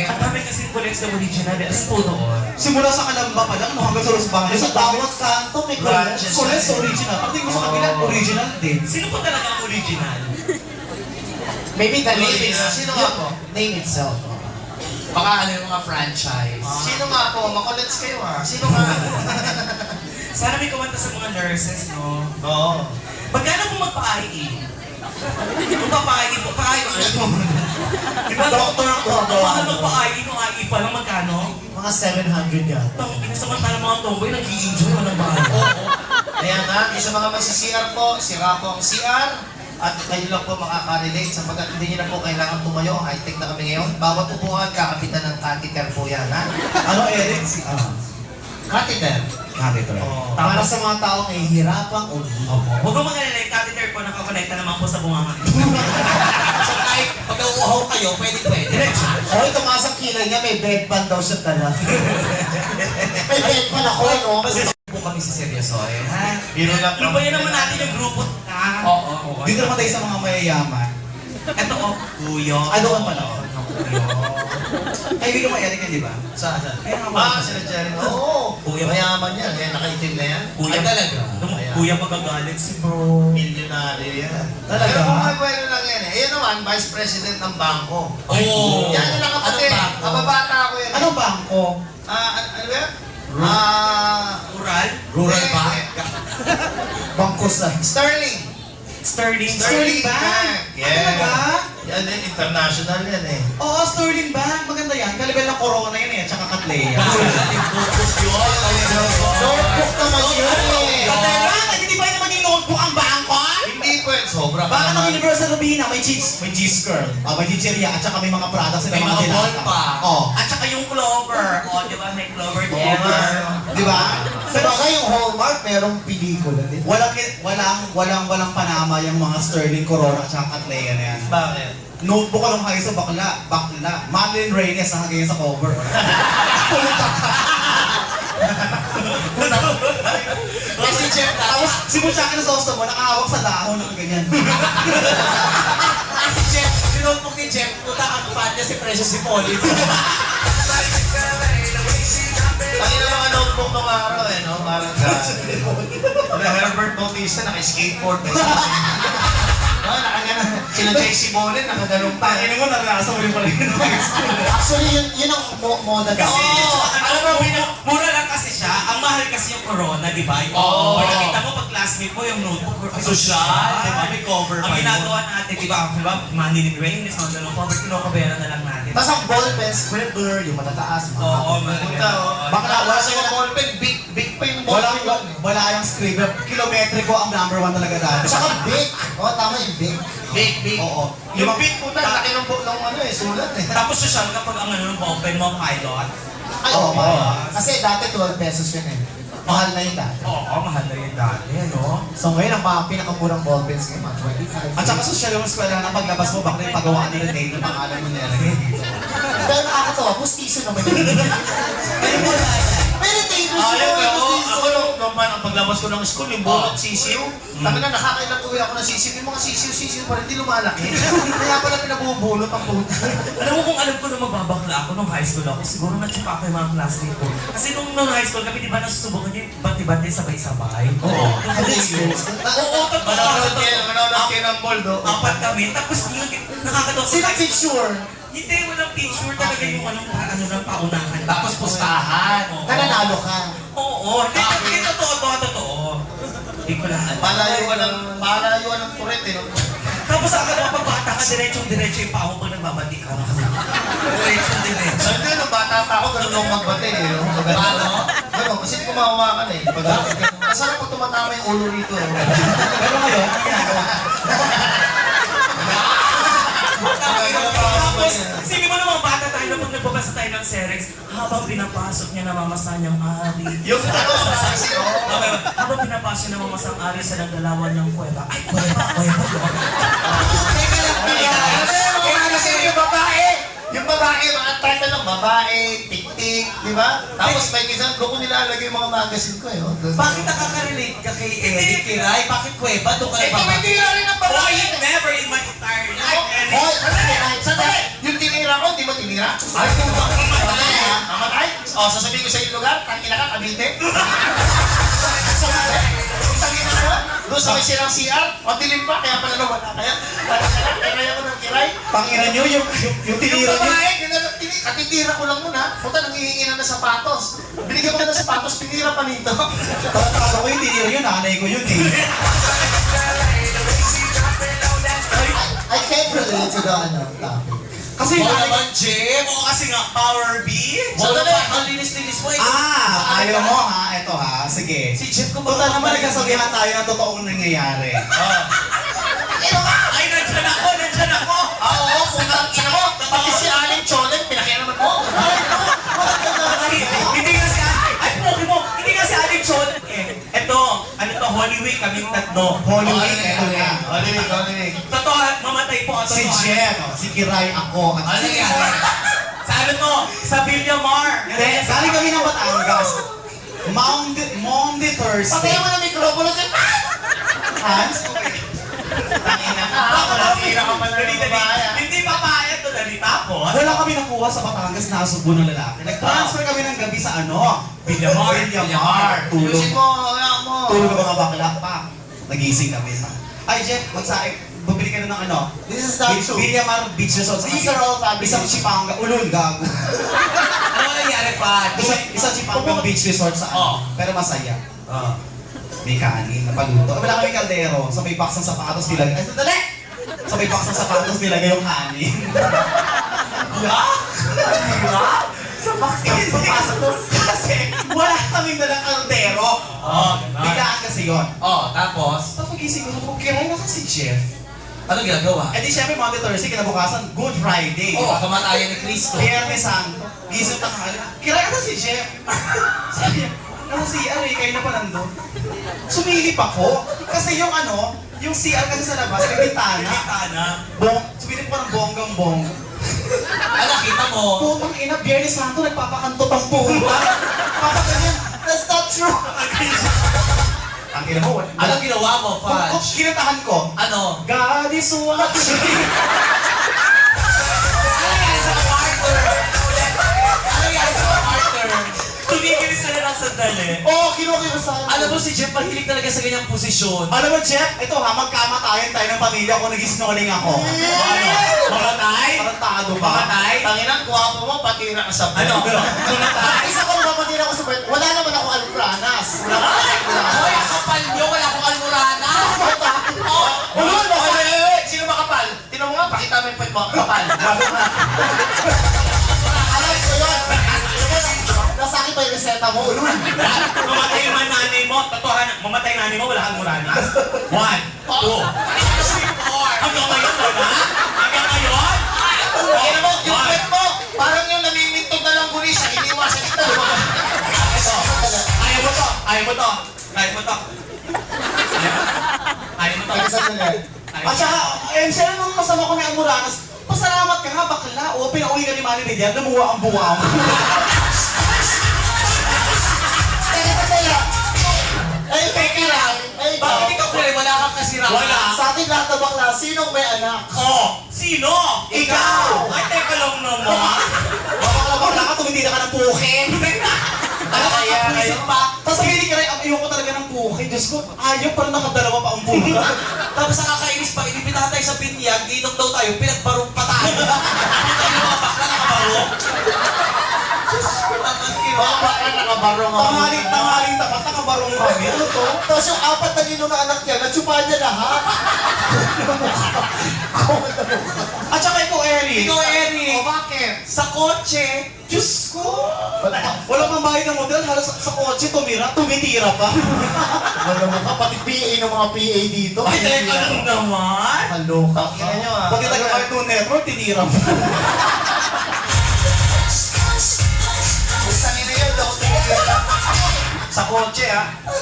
Ang dami kasi collects na original. Ano po doon? Simula sa Kalamba pa lang, no, hanggang sa Rosbahan. Sa bawat kanto may collection. Collects sa original. Pagdating mo sa kabila, original din. Sino po talaga ang original? Maybe the name Maybe, is... sino nga po? Name itself. Baka ano yung mga franchise. Sino nga po? Makulets kayo Sino nga? Sana may kumanta sa mga nurses, no? Oo. Magkano po magpa-IE? Kung pa-IE po, pa-IE ano? Di ba, Doktor ang gumagawa. Ang magpa-IE no, IE pa lang magkano? Mga 700 yan. Ang inasamantala mga tomboy, nag-i-enjoy, walang bahay. Ayan na, yung sa mga magsi-CR po, sira po ang CR. At kayo lang po makaka-relate sapagkat hindi nyo na po kailangan tumayo. High-tech na kami ngayon. Bawat upuan, kakapitan ng catheter po yan, ha? Ano, Eric? Catheter. Catheter. Oo. Para sa mga taong nahihirapang o Huwag mo magalala, yung catheter po, nakakonekta naman po sa bunganga. So kahit pag nauuhaw kayo, pwede. Hoy, tumaas ang kilay niya, may bedpan daw siya dala. May bedpan ako, no? Kasi po kami si Seryosoy, ha? Biro lang. Lupayan naman natin yung grupo na. Oo. Dito naman tayo sa mga mayayaman. Ito o, Kuyo. Ano ang pala? Kuyo. Kaibigan mo, Eric, yan, di ba? Saan? Kaya nga Sila Jerry. Oo. Kuya. Mayaman yan. Kaya nakaitim na yan. Kuya talaga. Kuya magagalit si bro. Millionary yan. Talaga? Pero kung may kwento lang yan Ayan naman, Vice President ng bangko. Oo. Yan yung nakapatid. Anong bangko? Kababata ko yan. Anong bangko? Ano ba yan? Rural? Rural Bank. Bangko sa... Sterling. Sterling Bank. Yeah. Talaga? Yan din, international yan Oo, Sterling Bank. Maganda yan. Kalibel ng Corona yan at saka Katleya. Notebook naman yun eh. Bakit hindi ba yung maging notebook ang bangko? Hindi po yan, sobra pa Baka ng naman. Universal Robina, may cheese curl. May chicheria at saka may mga products May mga ball pa. Oo. At saka yung Clover. O, di ba? May Clover together. Di ba? Sa bagay yung Hallmark, merong pelikula din. Walang panama yung mga Sterling Corona at saka Katleya na yan. Bakit? Notebook ko lang kayo sa bakla. Madeline Reyes ang ganyan sa cover. Kasi Jeff Tapos si Mushaki na sa hosta mo, nakahawak sa dahon ng ganyan. Si Jeff, sinotebook ni Jeff, puta ang fan niya si Precious si Polly. Ang ina mga notebook nung araw no? Parang sa Herbert Bautista, naka-skateboard. Sila JC Bolin, nakaganon pa. Tangin mo, naranasan mo rin pala yun. Actually, yun ang moda daw. Alam mo, mura lang kasi siya. Ang mahal kasi yung Corona, di ba? Oo. Pag nakita mo, pag classmate mo, yung notebook, social, di ba? May cover pa. Ang ginagawa natin, di ba? Di ba? Money Rain, mga ganun cover, kinukabayaran na lang natin. Tapos ang ballpen, scribbler, yung matataas. Oo, Punta, Bakla, wala sa mga ballpen, big pa yung ballpen. Wala yung scribble. Kilometriko ang number 1 talaga dati. Tsaka big. Oo, tama yung big. Big. Oo. Yung big puta, laki ng sulat Tapos social, kapag ang ano, open mo, pilot. Ay, Oo, oo. oo. Kasi dati 12 pesos yun eh. Mahal na yun dati. Oo, mahal na yun dati, no? So ngayon, ang mga pinakamurang ballpens ngayon, mga 25. At saka social yung eskwela na paglabas mo, bakit yung pagawaan ni Renee ng pangalan mo nilagay dito. Pero nakakatawa, pustiso naman yun. Pero mo na. May retainers Ayun, yun, ako pustiso. nung ang paglabas ko ng school, yung bulot sisiw. Sabi na nakakailang uwi ako ng sisiw. Yung mga sisiw pa rin, hindi lumalaki. Kaya pala pinabubulot ang puta. Alam mo kung alam ko na magbabakla ako nung high school ako, siguro nagsuka ako yung mga classmate ko. Kasi nung high school kami, di ba nasusubukan yung bati-bati sabay-sabay? Oo. Oo, totoo. Manonood kayo ng boldo. Apat kami, tapos yung nakakatawa. Sino picture? Hindi, walang picture talaga yung ano lang paunahan. Tapos pustahan. Oo. Nananalo ka. Oo, hindi totoo. Hindi ko lang alam. Malayuan ng turet no? Tapos ako pagbata ka, diretsong-diretso yung pao pag nagbabati ka. Diretsong-diretso. Sabi ko, nung bata pa ako, ganun akong magbate no? Paano? Ganun, kasi kumahawakan Masarap pag tumatama yung ulo rito. Pero ngayon, ang ginagawa. Tapos, sige mo naman bata tayo na pag nagbabasa tayo ng Serex, habang pinapasok niya namamasa niyang ari. Yung sisiw. Habang pinapasok niya namamasa ang ari sa nagdalawan ng kuweba. Ay, kuweba. Kasi yung babae, mga type na lang, babae, tik-tik, di ba? Tapos may kisang doon ko nilalagay yung mga magazine ko eh. oh. Bakit nakaka-relate ka kay Eddie Kiray? Bakit kuweba? Doon ka Eh, tumitira rin ang babae. Oh, never in my entire life, Eddie. Hoy, sandali! Yung tinira ko, hindi mo tinira? Ay, kung ba? Mamatay ha? Mamatay? O, sasabihin ko sa iyo lugar, tangina ka, Cavite. Tangina mo? Doon sa may sirang CR, o dilim pa, kaya pala nawala kaya. Kaya ko ng kiray. Panginan nyo, yung Yung tinira nyo. babae, katitira ko lang muna. Puta, nangihingi na ng sapatos. Binigyan ko na ng sapatos, pinira pa nito. Parang ko yung tinira yun, nanay ko yun eh. I can't relate to the topic. Kasi Oo nanay naman, Jim. Oo kasi nga, Power B. Sandali. Ang linis-linis mo. ayaw mo ha? Ito ha, sige. Si Jeff kung Total naman nagkasabihan tayo ng totoong nangyayari. Ay, nandyan ako. Oo, putang ina mo. Pati si Aling Cholen, pinakialaman mo. Hindi nga si Poke mo. Hindi nga si Aling Chon. Eto, ano to, Holy Week, kaming tatlo. Holy Week, eto na. Holiday. Totoo, mamatay po ang Si totoo. Jeff, si Kiray, ako, at Ano yan? Sa ano to? Sa Villamar. Hindi, galing kami ng Batangas. Monday, Thursday. Patayin mo na mikropono sa... Hans? Tangina ka. Nakatira ka pala ng babae. Hindi babae to dali tapos. Wala kami nakuha sa Batangas na subo ng lalaki. Nag-transfer kami ng gabi sa ano? Villamar. Tulog. Yusin mo, wala mo. Tulog ang mga bakla pa. Nagising kami. Ay, Jeff, magsaik. Bumili ka na ng ano? This is not true. Villamar Beach Resort. These are all families. Isang Chipanga. Ulol, gago. Ano nangyari pa? Isang Chipanga Beach Resort sa ano. Oh. Pero masaya. May kanin, napaluto. Wala kami kaldero. Sa may box ng sapatos nilagay. Ay, sandali! Sa may box ng sapatos nilagay yung kanin. Sa box ng sapatos. Kasi wala kaming dalang kaldero. Biglaan kasi yun. Tapos? Tapos magising ko, sabi ko, kiray na kasi Jeff. Ano ginagawa? Eh di syempre Monday, Thursday, kinabukasan, Good Friday. di ba? kamatayan ni Cristo. Viernes Santo, gising tanghali. Kiray na si Jeff. Sabi niya, si CR kayo na pa nandun. Sumilip ako. Kasi yung ano, yung CR kasi sa labas, may bintana. Sumilip ko ng bonggang-bong. Ano, kita mo? Putang ina, Viernes Santo, nagpapakantot ang puta. Papaganyan. That's not true. Ang ina mo, Anong ginawa mo, Fudge? kinatahan ko. Ano? God is watching. Ano yan sa Arthur? Ano yan sa Arthur? Tumigilis ka na lang sandali. Oh, kinukirusahan. Alam mo si Jeff mahilig talaga sa ganyang posisyon. Alam mo, Jeff, ito ha, magkamatayan tayo ng pamilya kung nag-snorkeling ako. Ano? Mamatay? Tarantado ba? Mamatay? Tanginang gwapo mo, patira ka sa Ano? Mamatay? Isa ko mapatira ko sa birth. Wala naman ako alpranas. Wala akong Hoy, alpranas. ang kapal nyo, wala akong almorana. Sino makapal? Tinan mo nga, pakita mo yung pwede mo kapal. Alam ko yun. Nasa akin pa yung reseta mo. Ulul. Mamatay yung nanay mo. Totohanan, mamatay yung nanay mo, wala kang almorana. 1, 2, 3, 4. Hanggang ngayon, wala? Hanggang ngayon? Tingnan mo, yung pwede mo, parang yung namimintog na lang guli siya, iniwasan kita. Ayaw mo to. Ayaw mo to. Ayaw mo to. Ayaw mo to. Ay, sandali. At saka, sila nung kasama ko ni Almoranas, pasalamat ka nga, bakla. O, pinauwi ka ni Manny Median, lumuwa ang buwa mo. Teka, sandali. Ay, Teka lang. Ay, Bakit ikaw kulay? Wala kang kasiraan. Wala. Sa ating lahat ng bakla, sinong may anak? Oh, sino? Ikaw! Ay, teka lang naman. Bakla ka, tumitira ka ng pukin. Ano kaya Puisip pa. Tapos sabi ni Kiray, ayoko talaga ng pukin. Diyos ko, ayaw parang nakadalawa pa ang buka. Tapos nakakainis pa, inibitahan tayo sa binyag, inom daw tayo, pinagbarong pa tayo. Ang mga bakla nakabarong. Diyos ko naman, Baka nakabarong ako. Tanghaling tapat, nakabarong kami. Ano to? Tapos yung apat na ninong na anak niya, natsupa niya lahat. At saka ikaw, Eric. Ikaw, Eric. O bakit? Sa kotse, Diyos ko! Wala pang bayad ng model, halos sa kotse tumitira pa. Wala mo ka, pati PA ng mga PA dito. ay, teka lang naman. Kaloka ka. Tingnan nyo ah. Pati taga Cartoon Network, tinira mo. Gusto nila yun, daw. Sa kotse ah.